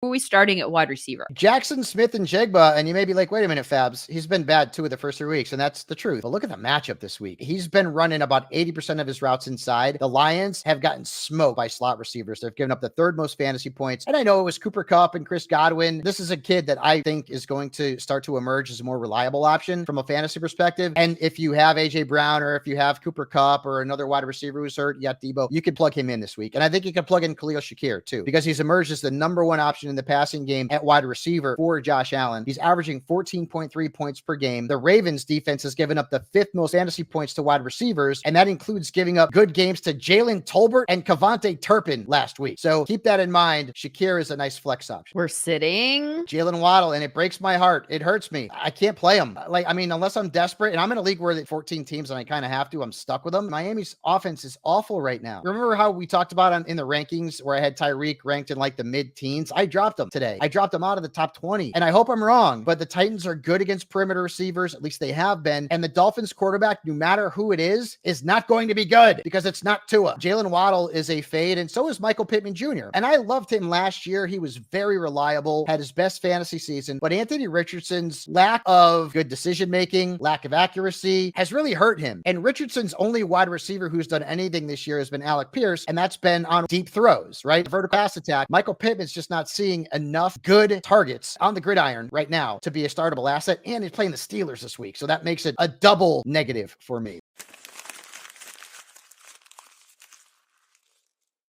are we starting at wide receiver? Jackson Smith and Jigba, and you may be like, wait a minute, Fabs, he's been bad 2 of the first 3 weeks, and that's the truth. But look at the matchup this week. He's been running about 80% of his routes inside. The Lions have gotten smoked by slot receivers. They've given up the 3rd most fantasy points. And I know it was Cooper Kupp and Chris Godwin. This is a kid that I think is going to start to emerge as a more reliable option from a fantasy perspective. And if you have AJ Brown or if you have Cooper Kupp or another wide receiver who's hurt, yet Debo, you can plug him in this week. And I think you can plug in Khalil Shakir too, because he's emerged as the #1 option in the passing game at wide receiver for Josh Allen. He's averaging 14.3 points per game. The Ravens defense has given up the 5th most fantasy points to wide receivers, and that includes giving up good games to Jalen Tolbert and Kevontae Turpin last week. So keep that in mind. Shakir is a nice flex option. We're sitting Jaylen Waddle, and it breaks my heart. It hurts me. I can't play him. Unless I'm desperate, and I'm in a league where the 14 teams and I kind of have to, I'm stuck with them. Miami's offense is awful right now. Remember how we talked about in the rankings where I had Tyreek ranked in like the mid-teens? I dropped him today. I dropped him out of the top 20, and I hope I'm wrong, but the Titans are good against perimeter receivers. At least they have been. And the Dolphins quarterback, no matter who it is not going to be good because it's not Tua. Jaylen Waddle is a fade, and so is Michael Pittman Jr. And I loved him last year. He was very reliable, had his best fantasy season, but Anthony Richardson's lack of good decision-making, lack of accuracy has really hurt him. And Richardson's only wide receiver who's done anything this year has been Alec Pierce, and that's been on deep throws, right? Vertical pass attack. Michael Pittman's just not seeing enough good targets on the gridiron right now to be a startable asset, and he's playing the Steelers this week, so that makes it a double negative for me.